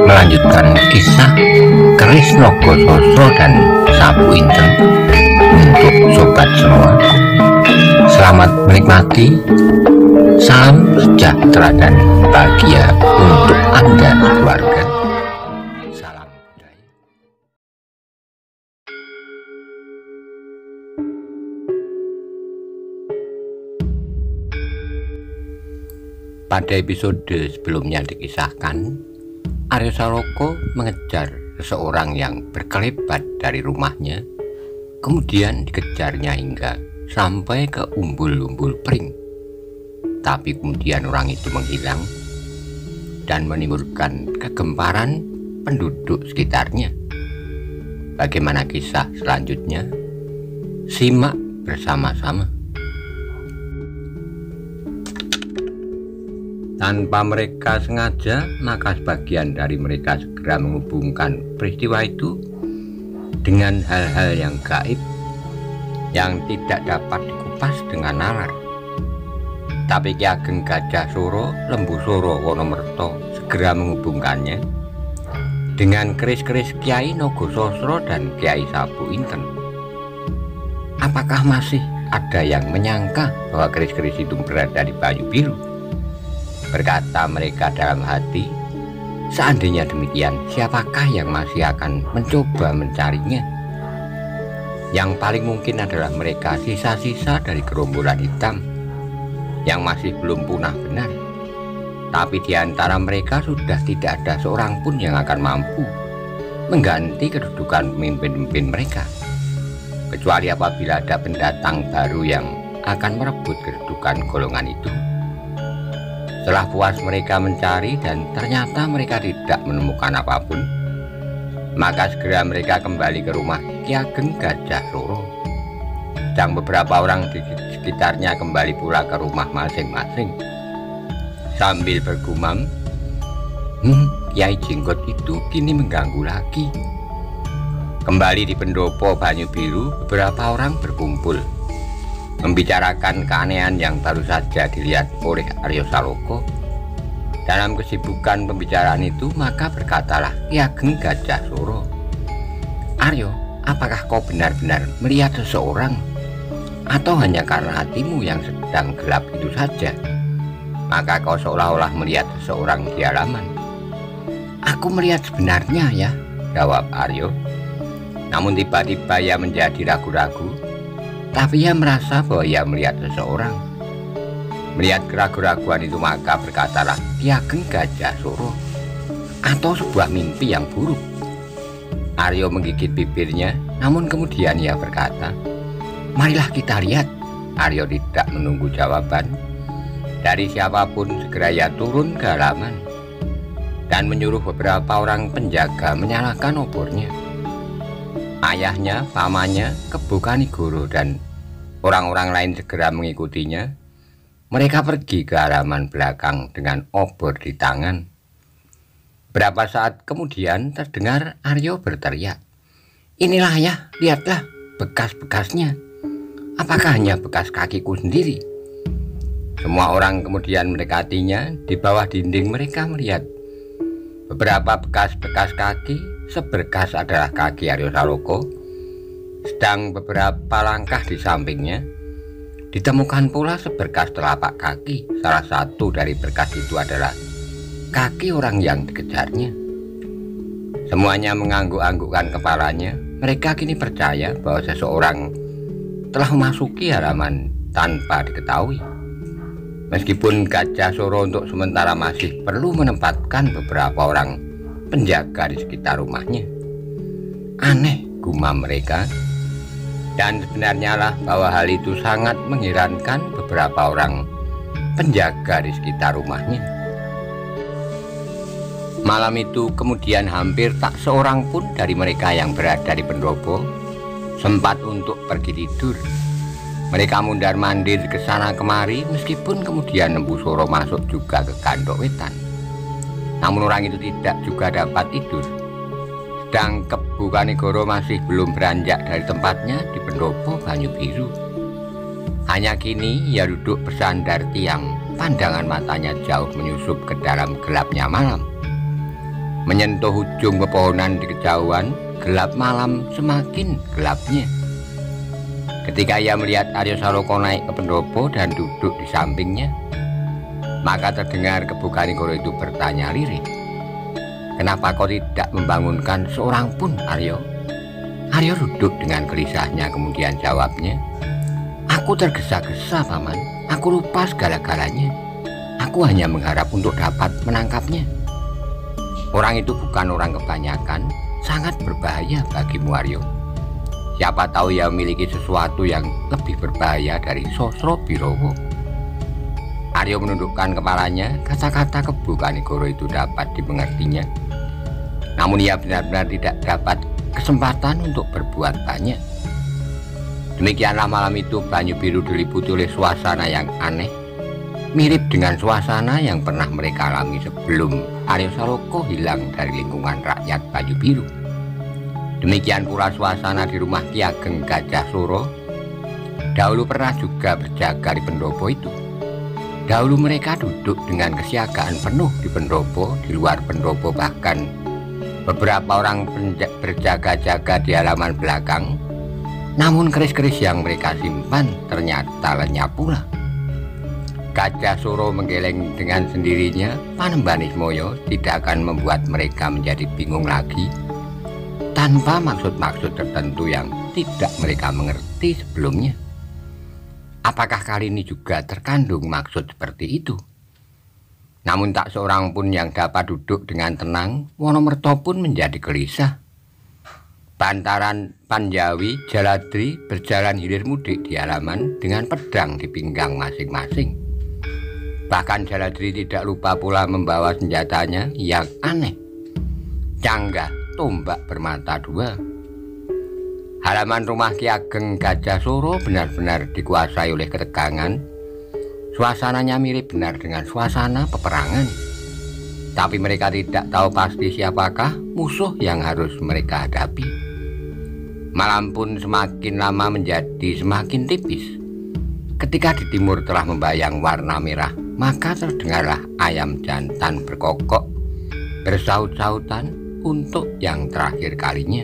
melanjutkan kisah keris Nogososro dan Sapu Inten untuk sobat semua. Selamat menikmati. Salam sejahtera dan bahagia untuk Anda keluarga. Salam budaya. Pada episode sebelumnya dikisahkan, Aryo Saloko mengejar seseorang yang berkelebat dari rumahnya, kemudian dikejarnya hingga sampai ke umbul-umbul pring. Tapi kemudian orang itu menghilang dan menimbulkan kegemparan penduduk sekitarnya. Bagaimana kisah selanjutnya? Simak bersama-sama. Tanpa mereka sengaja, maka sebagian dari mereka segera menghubungkan peristiwa itu dengan hal-hal yang gaib yang tidak dapat dikupas dengan nalar. Tapi Ki Ageng Gajah Suro, Lembu Suro Wonomerto segera menghubungkannya dengan keris-keris Kiai Nogososro dan Kiai Sapu Inten. Apakah masih ada yang menyangka bahwa keris-keris itu berada di Banyu Biru? Berkata mereka dalam hati, seandainya demikian, siapakah yang masih akan mencoba mencarinya? Yang paling mungkin adalah mereka sisa-sisa dari gerombolan hitam yang masih belum punah benar. Tapi di antara mereka sudah tidak ada seorang pun yang akan mampu mengganti kedudukan pemimpin-pemimpin mereka, kecuali apabila ada pendatang baru yang akan merebut kedudukan golongan itu. Setelah puas mereka mencari dan ternyata mereka tidak menemukan apapun, maka segera mereka kembali ke rumah Ki Ageng Gajah Suro. Dan beberapa orang di sekitarnya kembali pula ke rumah masing-masing sambil bergumam, Kiai Jenggot itu kini mengganggu lagi. Kembali di pendopo Banyu Biru, beberapa orang berkumpul membicarakan keanehan yang baru saja dilihat oleh Aryo Saloko. Dalam kesibukan pembicaraan itu, maka berkatalah Ki Ageng Gajah Suro, "Aryo, apakah kau benar-benar melihat seseorang? Atau hanya karena hatimu yang sedang gelap itu saja, maka kau seolah-olah melihat seseorang di halaman?" "Aku melihat sebenarnya ya," jawab Aryo. Namun tiba-tiba ia menjadi ragu-ragu. Tapi ia merasa bahwa ia melihat seseorang. Melihat keraguan-raguan itu, maka berkatalah Ki Ageng Gajah Suro, "Atau sebuah mimpi yang buruk?" Aryo menggigit bibirnya, namun kemudian ia berkata, "Marilah kita lihat." Aryo tidak menunggu jawaban dari siapapun, segera ia turun ke halaman dan menyuruh beberapa orang penjaga menyalakan obornya. Ayahnya, pamannya, Kebo Kanigoro dan orang-orang lain segera mengikutinya. Mereka pergi ke halaman belakang dengan obor di tangan. Berapa saat kemudian terdengar Aryo berteriak, "Inilah ya, lihatlah bekas-bekasnya. Apakah hanya bekas kakiku sendiri?" Semua orang kemudian mendekatinya. Di bawah dinding mereka melihat beberapa bekas-bekas kaki. Seberkas adalah kaki Aryo Saloko, sedang beberapa langkah di sampingnya ditemukan pula seberkas telapak kaki. Salah satu dari berkas itu adalah kaki orang yang dikejarnya. Semuanya mengangguk-anggukkan kepalanya. Mereka kini percaya bahwa seseorang telah memasuki halaman tanpa diketahui. Meskipun Gajah Suro untuk sementara masih perlu menempatkan beberapa orang penjaga di sekitar rumahnya. Aneh, gumam mereka. Dan sebenarnya lah bahwa hal itu sangat mengherankan beberapa orang penjaga di sekitar rumahnya. Malam itu kemudian hampir tak seorang pun dari mereka yang berada di pendopo sempat untuk pergi tidur. Mereka mundar-mandir ke sana kemari, meskipun kemudian Lembu Suro masuk juga ke Gandok Wetan. Namun orang itu tidak juga dapat tidur. Sedang Kebo Kanigoro masih belum beranjak dari tempatnya di pendopo Banyu Biru. Hanya kini ia duduk bersandar tiang, pandangan matanya jauh menyusup ke dalam gelapnya malam. menyentuh ujung pepohonan di kejauhan, gelap malam semakin gelapnya. Ketika ia melihat Arya Saloka naik ke pendopo dan duduk di sampingnya, maka terdengar Keboga Nigoro itu bertanya lirih, "Kenapa kau tidak membangunkan seorang pun, Arya?" Arya duduk dengan gelisahnya, kemudian jawabnya, "Aku tergesa-gesa, Paman. Aku lupa segala-galanya. Aku hanya mengharap untuk dapat menangkapnya." "Orang itu bukan orang kebanyakan, sangat berbahaya bagimu, Arya. Siapa tahu ia memiliki sesuatu yang lebih berbahaya dari Sosro Birowo." Arya menundukkan kepalanya. Kata-kata Keboga Nigoro itu dapat dimengertinya, namun ia benar-benar tidak dapat kesempatan untuk berbuat banyak. Demikianlah malam itu Banyu Biru diliputi oleh suasana yang aneh, mirip dengan suasana yang pernah mereka alami sebelum Arya Saloka hilang dari lingkungan rakyat Banyu Biru. Demikian pula suasana di rumah Ki Ageng Gajah Suro. Dahulu pernah juga berjaga di pendopo itu. Dahulu mereka duduk dengan kesiagaan penuh di pendopo, di luar pendopo bahkan beberapa orang berjaga-jaga di halaman belakang. Namun keris-keris yang mereka simpan ternyata lenyap pula. Gajah Suro menggeleng dengan sendirinya. Panembahan tidak akan membuat mereka menjadi bingung lagi tanpa maksud-maksud tertentu yang tidak mereka mengerti sebelumnya. Apakah kali ini juga terkandung maksud seperti itu? Namun tak seorang pun yang dapat duduk dengan tenang. Wonomerto pun menjadi gelisah. Bantaran, Panjawi, Jaladri berjalan hilir mudik di halaman dengan pedang di pinggang masing-masing. Bahkan Jaladri tidak lupa pula membawa senjatanya yang aneh, canggah, tombak bermata dua. Halaman rumah Ki Ageng Gajah Suro benar-benar dikuasai oleh ketegangan. Suasananya mirip benar dengan suasana peperangan. Tapi mereka tidak tahu pasti siapakah musuh yang harus mereka hadapi. Malam pun semakin lama menjadi semakin tipis. Ketika di timur telah membayang warna merah, maka terdengarlah ayam jantan berkokok, bersaut-sautan untuk yang terakhir kalinya.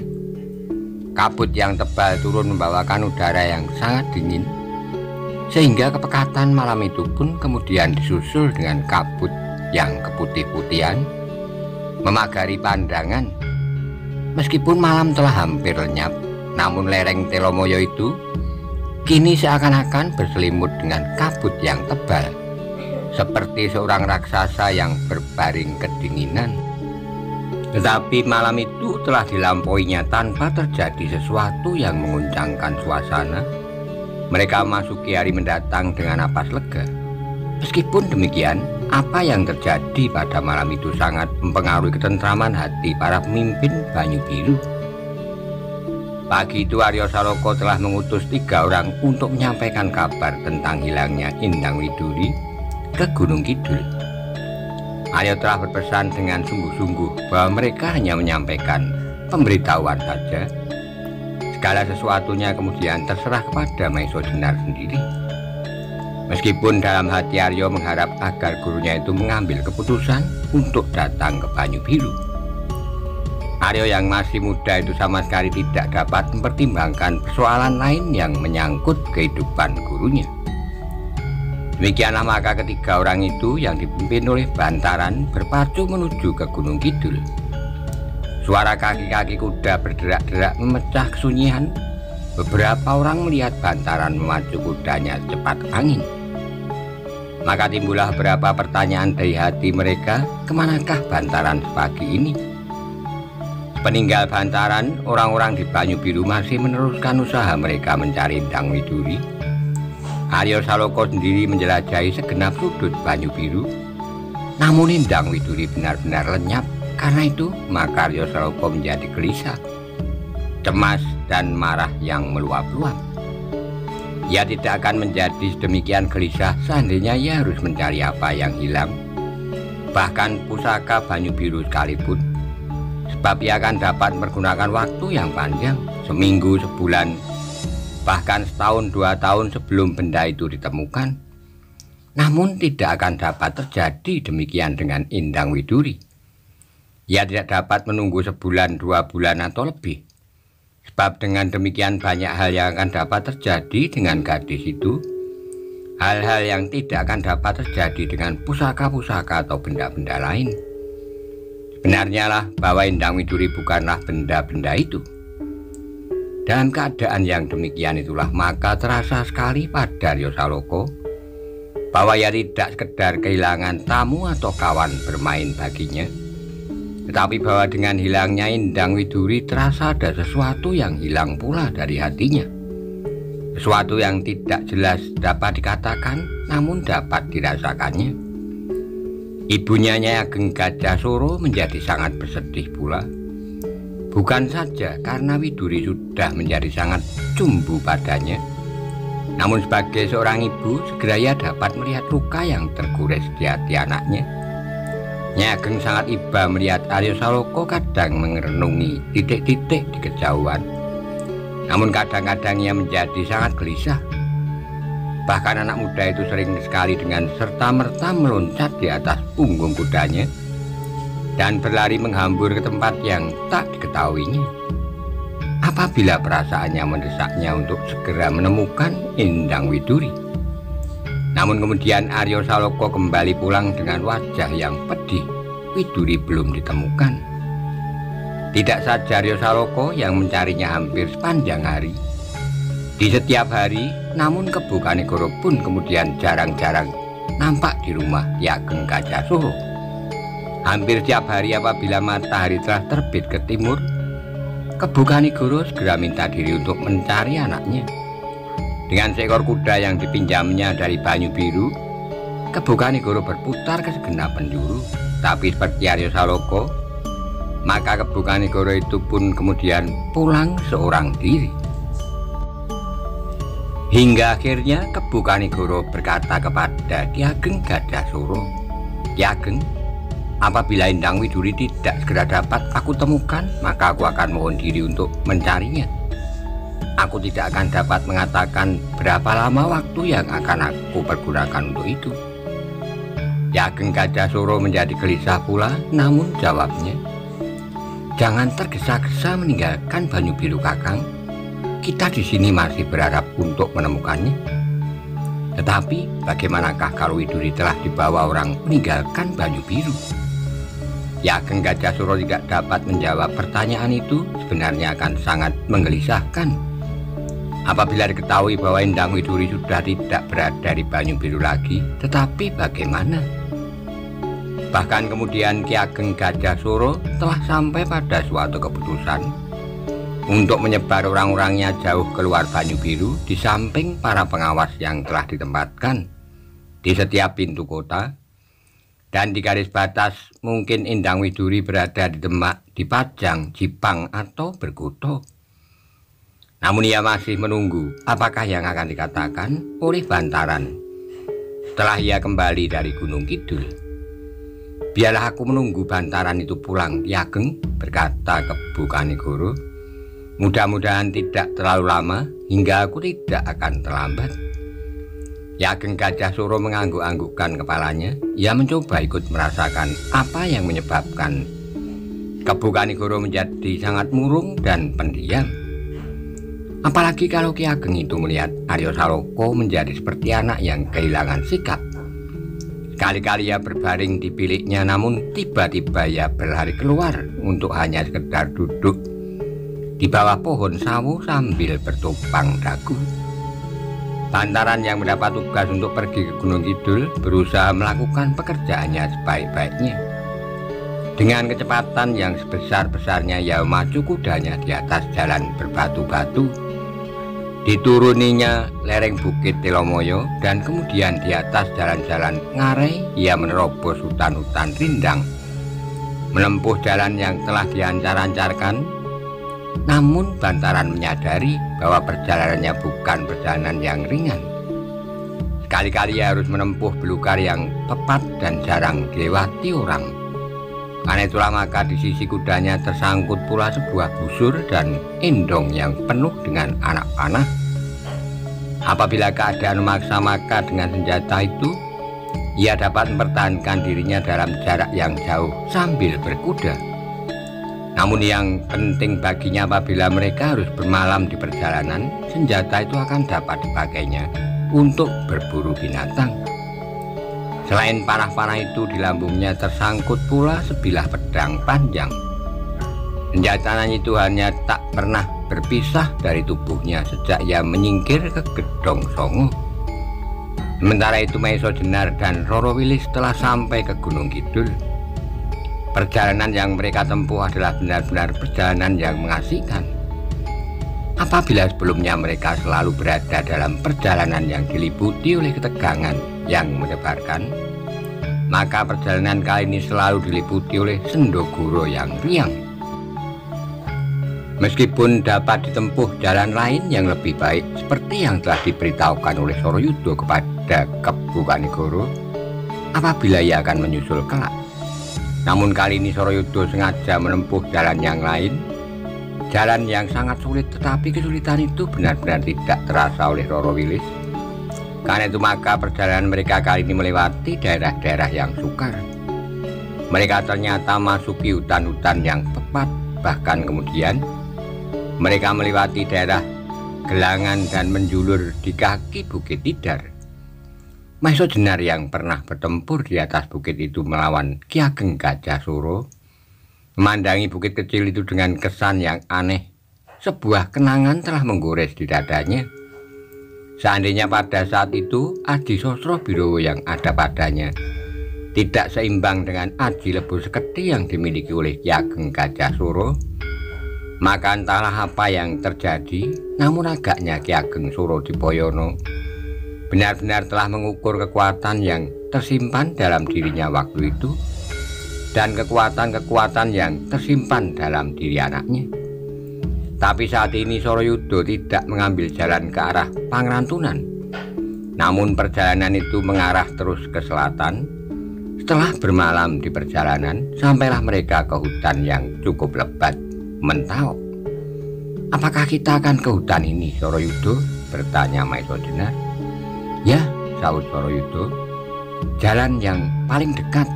Kabut yang tebal turun membawakan udara yang sangat dingin, sehingga kepekatan malam itu pun kemudian disusul dengan kabut yang keputih-putihan memagari pandangan. Meskipun malam telah hampir lenyap, namun lereng Telomoyo itu kini seakan-akan berselimut dengan kabut yang tebal, seperti seorang raksasa yang berbaring kedinginan. Tetapi malam itu telah dilampauinya tanpa terjadi sesuatu yang menguncangkan suasana. Mereka memasuki hari mendatang dengan napas lega. Meskipun demikian, apa yang terjadi pada malam itu sangat mempengaruhi ketentraman hati para pemimpin Banyu Biru. Pagi itu Arya Saloka telah mengutus 3 orang untuk menyampaikan kabar tentang hilangnya Indang Widuri ke Gunung Kidul. Arya telah berpesan dengan sungguh-sungguh bahwa mereka hanya menyampaikan pemberitahuan saja. Segala sesuatunya kemudian terserah kepada Maiso Jenar sendiri. Meskipun dalam hati Arya mengharap agar gurunya itu mengambil keputusan untuk datang ke Banyu Biru, Arya yang masih muda itu sama sekali tidak dapat mempertimbangkan persoalan lain yang menyangkut kehidupan gurunya. Demikianlah maka ketiga orang itu yang dipimpin oleh Bantaran berpacu menuju ke Gunung Kidul. Suara kaki-kaki kuda berderak-derak memecah kesunyian. Beberapa orang melihat Bantaran memacu kudanya cepat angin. Maka timbullah beberapa pertanyaan dari hati mereka, kemanakah Bantaran sepagi ini? Peninggal Bantaran, orang-orang di Banyu Biru masih meneruskan usaha mereka mencari Indang Widuri. Arya Saloka sendiri menjelajahi segenap sudut Banyu Biru, namun Indang Widuri benar-benar lenyap. Karena itu maka Arya Saloka menjadi gelisah, cemas dan marah yang meluap-luap. Ia tidak akan menjadi sedemikian gelisah seandainya ia harus mencari apa yang hilang, bahkan pusaka Banyu Biru sekalipun, sebab ia akan dapat menggunakan waktu yang panjang, seminggu, sebulan, bahkan setahun 2 tahun sebelum benda itu ditemukan. Namun tidak akan dapat terjadi demikian dengan Indang Widuri. Ia tidak dapat menunggu sebulan, 2 bulan atau lebih. Sebab dengan demikian banyak hal yang akan dapat terjadi dengan gadis itu. Hal-hal yang tidak akan dapat terjadi dengan pusaka-pusaka atau benda-benda lain. Sebenarnya lah bahwa Endang Widuri bukanlah benda-benda itu. Dalam keadaan yang demikian itulah maka terasa sekali pada Arya Saloka bahwa ia tidak sekedar kehilangan tamu atau kawan bermain baginya, tetapi bahwa dengan hilangnya Endang Widuri terasa ada sesuatu yang hilang pula dari hatinya. Sesuatu yang tidak jelas dapat dikatakan namun dapat dirasakannya. Ibunya Nyai Ageng Gajasura menjadi sangat bersedih pula. Bukan saja karena Widuri sudah menjadi sangat cumbu padanya, namun sebagai seorang ibu segera ia dapat melihat luka yang tergores di hati anaknya. Nyai Ageng sangat iba melihat Arya Saloka kadang merenungi titik-titik di kejauhan, namun kadang-kadang ia menjadi sangat gelisah. Bahkan anak muda itu sering sekali dengan serta-merta meloncat di atas punggung kudanya dan berlari menghambur ke tempat yang tak diketahuinya. Apabila perasaannya mendesaknya untuk segera menemukan Endang Widuri. Namun kemudian Arya Saloka kembali pulang dengan wajah yang pedih. Widuri belum ditemukan. Tidak saja Arya Saloka yang mencarinya hampir sepanjang hari. Di setiap hari, namun Kebo Kanigoro pun kemudian jarang-jarang nampak di rumah Ki Ageng Gajasura. Hampir setiap hari apabila matahari telah terbit ke timur, Kebo Kanigoro segera minta diri untuk mencari anaknya. Dengan seekor kuda yang dipinjamnya dari Banyu Biru, Kebo Kanigoro berputar ke segenap penjuru. Tapi seperti Arya Saloka, maka Kebo Kanigoro itu pun kemudian pulang seorang diri. Hingga akhirnya Kebo Kanigoro berkata kepada Ki Ageng Gajasura, "Ki Ageng, apabila Endang Widuri tidak segera dapat aku temukan, maka aku akan mohon diri untuk mencarinya. Aku tidak akan dapat mengatakan berapa lama waktu yang akan aku pergunakan untuk itu." Ki Ageng Gajasura menjadi gelisah pula, namun jawabnya, "Jangan tergesa-gesa meninggalkan Banyu Biru, Kakang. Kita di sini masih berharap untuk menemukannya. Tetapi bagaimanakah kalau Widuri telah dibawa orang meninggalkan Banyu Biru?" Ki Ageng Gajasura tidak dapat menjawab pertanyaan itu. Sebenarnya akan sangat menggelisahkan apabila diketahui bahwa Endang Widuri sudah tidak berada di Banyu Biru lagi. Tetapi bagaimana? Bahkan kemudian Ki Ageng Gajasura telah sampai pada suatu keputusan untuk menyebar orang-orangnya jauh keluar Banyu Biru di samping para pengawas yang telah ditempatkan di setiap pintu kota. Dan di garis batas mungkin Endang Widuri berada di Demak, di Pajang, Jipang atau Berkuto. Namun ia masih menunggu apakah yang akan dikatakan oleh Bantaran setelah ia kembali dari Gunung Kidul. "Biarlah aku menunggu Bantaran itu pulang, Ki Ageng," berkata Kebo Kanigoro. "Mudah-mudahan tidak terlalu lama hingga aku tidak akan terlambat." Ki Ageng Gajasura mengangguk-anggukkan kepalanya. Ia mencoba ikut merasakan apa yang menyebabkan Kebo Kanigoro menjadi sangat murung dan pendiam. Apalagi kalau Ki Ageng itu melihat Arya Saloka menjadi seperti anak yang kehilangan sikap. Kali-kali ia berbaring di biliknya, namun tiba-tiba ia berlari keluar untuk hanya sekedar duduk di bawah pohon sawo sambil bertopang dagu. Bantaran yang mendapat tugas untuk pergi ke Gunung Kidul berusaha melakukan pekerjaannya sebaik-baiknya. Dengan kecepatan yang sebesar-besarnya ia maju kudanya di atas jalan berbatu-batu. Dituruninya lereng Bukit Telomoyo dan kemudian di atas jalan-jalan ngarai ia menerobos hutan-hutan rindang, menempuh jalan yang telah diancar-ancarkan. Namun Bantaran menyadari bahwa perjalanannya bukan perjalanan yang ringan. Sekali-kali ia harus menempuh belukar yang tepat dan jarang dilewati orang. Karena itulah maka di sisi kudanya tersangkut pula sebuah busur dan endong yang penuh dengan anak panah. Apabila keadaan memaksa, maka dengan senjata itu ia dapat mempertahankan dirinya dalam jarak yang jauh sambil berkuda. Namun yang penting baginya apabila mereka harus bermalam di perjalanan, senjata itu akan dapat dipakainya untuk berburu binatang. Selain panah-panah itu, di lambungnya tersangkut pula sebilah pedang panjang. Senjatanya itu hanya tak pernah berpisah dari tubuhnya sejak ia menyingkir ke Gedong Songo. Sementara itu Maiso Jenar dan Roro Wilis telah sampai ke Gunung Kidul. Perjalanan yang mereka tempuh adalah benar-benar perjalanan yang mengasihkan. Apabila sebelumnya mereka selalu berada dalam perjalanan yang diliputi oleh ketegangan yang mendebarkan, maka perjalanan kali ini selalu diliputi oleh sendogoro yang riang. Meskipun dapat ditempuh jalan lain yang lebih baik seperti yang telah diberitahukan oleh Sorayuda kepada Kebu Kanigoro apabila ia akan menyusul kelak, namun kali ini Sorayuda sengaja menempuh jalan yang lain, jalan yang sangat sulit, tetapi kesulitan itu benar-benar tidak terasa oleh Roro Wilis. Karena itu maka perjalanan mereka kali ini melewati daerah-daerah yang sukar. Mereka ternyata masuki hutan-hutan yang tepat, bahkan kemudian mereka melewati daerah Gelangan dan menjulur di kaki Bukit Tidar. Maiso Jenar yang pernah bertempur di atas bukit itu melawan Ki Ageng Gajah Suro memandangi bukit kecil itu dengan kesan yang aneh. Sebuah kenangan telah menggores di dadanya. Seandainya pada saat itu Adi Sosro Birowo yang ada padanya tidak seimbang dengan Aji Lebu Seketi yang dimiliki oleh Ki Ageng Gajah Suro, maka entahlah apa yang terjadi, namun agaknya Ki Ageng Surodipoyono benar-benar telah mengukur kekuatan yang tersimpan dalam dirinya waktu itu dan kekuatan-kekuatan yang tersimpan dalam diri anaknya. Tapi saat ini Sorayuda tidak mengambil jalan ke arah Pangrantunan, namun perjalanan itu mengarah terus ke selatan. Setelah bermalam di perjalanan, sampailah mereka ke hutan yang cukup lebat, Mentao. "Apakah kita akan ke hutan ini, Sorayuda?" bertanya Maiso Jenar. "Ya," sahut Sorayuda, "jalan yang paling dekat."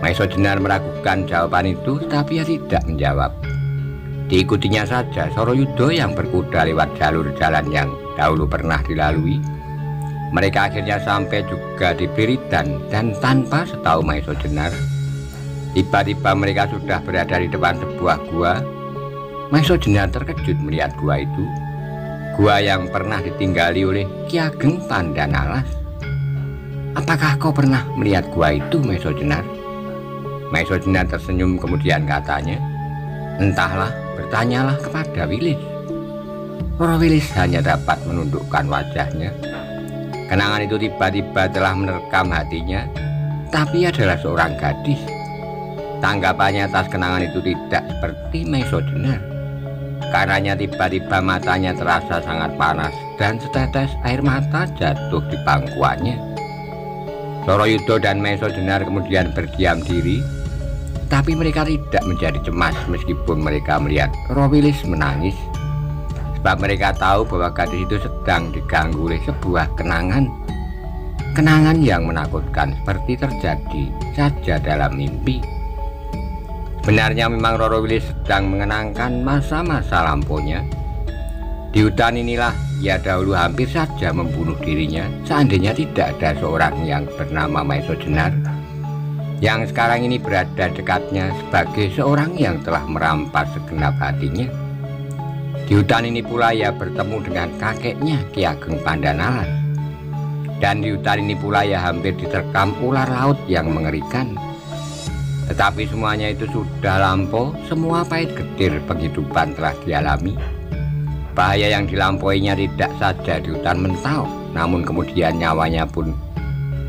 Maiso Jenar meragukan jawaban itu, tapi ia tidak menjawab. Diikutinya saja Sorayuda yang berkuda lewat jalur jalan yang dahulu pernah dilalui. Mereka akhirnya sampai juga di Biridan, dan tanpa setahu Maiso Jenar, tiba-tiba mereka sudah berada di depan sebuah gua. Maiso Jenar terkejut melihat gua itu. Gua yang pernah ditinggali oleh Ki Ageng Pandanalas. "Apakah kau pernah melihat gua itu, Maiso Jenar?" Maiso Jenar tersenyum kemudian katanya, "Entahlah, bertanyalah kepada Wilis." Roro Wilis hanya dapat menundukkan wajahnya. Kenangan itu tiba-tiba telah menerkam hatinya, tapi adalah seorang gadis. Tanggapannya atas kenangan itu tidak seperti Maiso Jenar. Karenanya tiba-tiba matanya terasa sangat panas dan setetes air mata jatuh di pangkuannya. Sorayuda dan Maiso Jenar kemudian berdiam diri, tapi mereka tidak menjadi cemas meskipun mereka melihat Roro Wilis menangis, sebab mereka tahu bahwa gadis itu sedang diganggu oleh sebuah kenangan yang menakutkan seperti terjadi saja dalam mimpi. Sebenarnya memang Roro Wilis sedang mengenangkan masa-masa lampaunya. Di hutan inilah ia dahulu hampir saja membunuh dirinya seandainya tidak ada seorang yang bernama Maiso Jenar yang sekarang ini berada dekatnya sebagai seorang yang telah merampas segenap hatinya. Di hutan ini pula ia bertemu dengan kakeknya Ki Ageng Pandanalas, dan di hutan ini pula ia hampir diterkam ular laut yang mengerikan. Tetapi semuanya itu sudah lampau, semua pahit getir penghidupan telah dialami. Bahaya yang dilampauinya tidak saja di hutan Mentao, namun kemudian nyawanya pun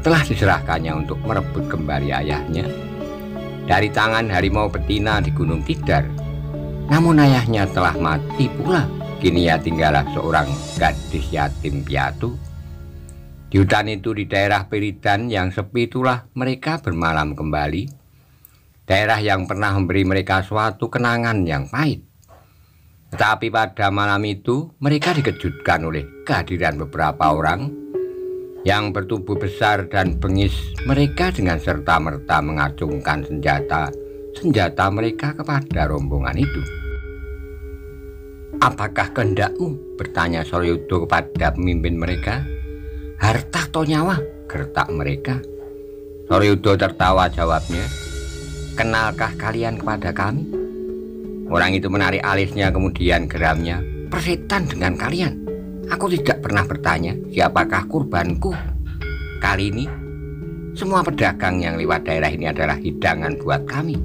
telah diserahkannya untuk merebut kembali ayahnya dari tangan harimau betina di Gunung Tidar. Namun ayahnya telah mati pula, kini ia tinggallah seorang gadis yatim piatu. Di hutan itu di daerah Biridan yang sepi itulah mereka bermalam kembali. Daerah yang pernah memberi mereka suatu kenangan yang pahit. Tetapi pada malam itu mereka dikejutkan oleh kehadiran beberapa orang yang bertubuh besar dan bengis. Mereka dengan serta-merta mengacungkan senjata senjata mereka kepada rombongan itu. "Apakah kehendakmu?" bertanya Suryuda kepada pemimpin mereka. "Harta atau nyawa?" gertak mereka. Suryuda tertawa, jawabnya, "Kenalkah kalian kepada kami?" Orang itu menarik alisnya, kemudian geramnya, "Persetan dengan kalian. Aku tidak pernah bertanya siapakah kurbanku. Kali ini semua pedagang yang lewat daerah ini adalah hidangan buat kami.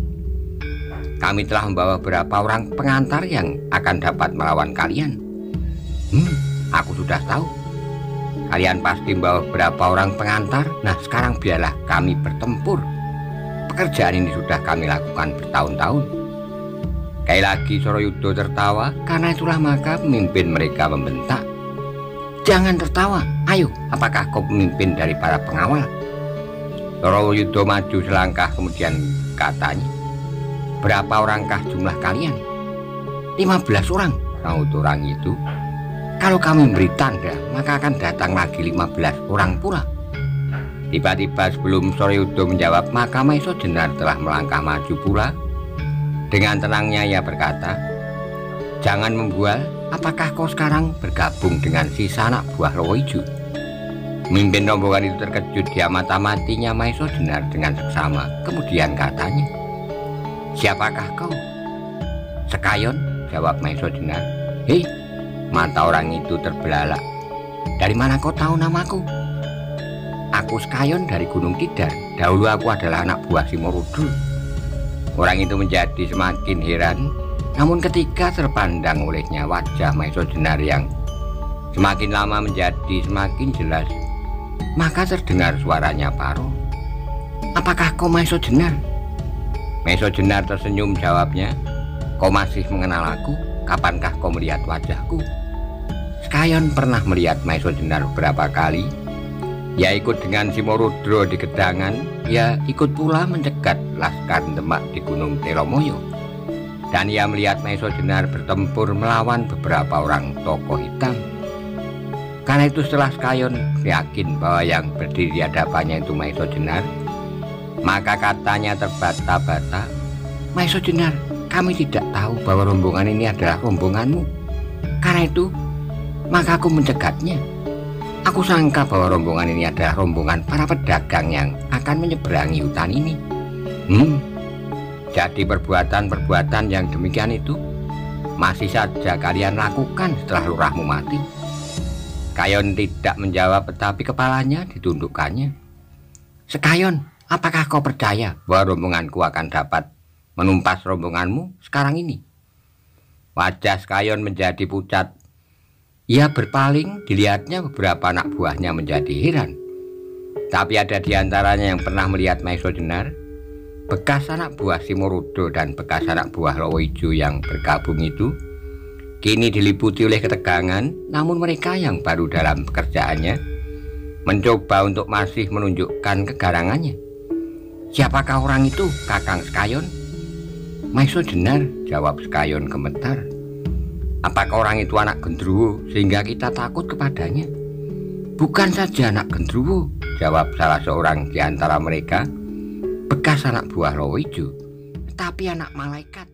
Kami telah membawa beberapa orang pengantar yang akan dapat melawan kalian." Aku sudah tahu. Kalian pasti membawa beberapa orang pengantar. Nah, sekarang biarlah kami bertempur. Pekerjaan ini sudah kami lakukan bertahun-tahun. Sekali lagi Suryuda tertawa. Karena itulah maka pemimpin mereka membentak, "Jangan tertawa. Ayo, apakah kau pemimpin dari para pengawal?" Suryuda maju selangkah, kemudian katanya, "Berapa orangkah jumlah kalian?" 15 orang, sahut orang itu. "Kalau kami memberi tanda, maka akan datang lagi 15 orang pula." Tiba-tiba sebelum Suryuda menjawab, maka Maesa Jenar telah melangkah maju pula. Dengan tenangnya ia berkata, "Jangan membual. Apakah kau sekarang bergabung dengan sisa anak buah Lowo Ijo?" Pemimpin rombongan itu terkejut. Dia mata-matinya Maesa Jenar dengan seksama. Kemudian katanya, "Siapakah kau?" "Sekayon," jawab Maesa Jenar. "Hei!" Mata orang itu terbelalak. "Dari mana kau tahu namaku?" "Aku Sekayon dari Gunung Tidar. Dahulu aku adalah anak buah Simorudul." Orang itu menjadi semakin heran. Namun ketika terpandang olehnya wajah Maesa Jenar yang semakin lama menjadi semakin jelas, maka terdengar suaranya Paro. "Apakah kau Maesa Jenar?" Maesa Jenar tersenyum, jawabnya, "Kau masih mengenal aku? Kapankah kau melihat wajahku?" Sekayon pernah melihat Maesa Jenar beberapa kali. Ia ikut dengan Simorudro di Gedangan. Ia ikut pula mencegat Laskar Demak di Gunung Telomoyo. Dan ia melihat Maesa Jenar bertempur melawan beberapa orang tokoh hitam. Karena itu setelah Sekayon yakin bahwa yang berdiri di hadapannya itu Maesa Jenar, maka katanya terbata-bata, "Maesa Jenar, kami tidak tahu bahwa rombongan ini adalah rombonganmu. Karena itu, maka aku mencegatnya. Aku sangka bahwa rombongan ini adalah rombongan para pedagang yang akan menyeberangi hutan ini." Jadi perbuatan-perbuatan yang demikian itu masih saja kalian lakukan setelah lurahmu mati? Sekayon tidak menjawab, tetapi kepalanya ditundukkannya. "Sekayon, apakah kau percaya bahwa rombonganku akan dapat menumpas rombonganmu sekarang ini?" Wajah Sekayon menjadi pucat. Ia berpaling, dilihatnya beberapa anak buahnya menjadi heran. Tapi ada di antaranya yang pernah melihat Maesa Jenar. Bekas anak buah Simorudro dan bekas anak buah Lowo Ijo yang bergabung itu kini diliputi oleh ketegangan. Namun mereka yang baru dalam pekerjaannya mencoba untuk masih menunjukkan kegarangannya. "Siapakah orang itu, Kakang Sekayon?" "Maesa Jenar," jawab Sekayon gemetar. "Apakah orang itu anak gendruwo sehingga kita takut kepadanya?" "Bukan saja anak gendruwo," jawab salah seorang di antara mereka, "bekas anak buah Lowo Ijo, tetapi anak malaikat."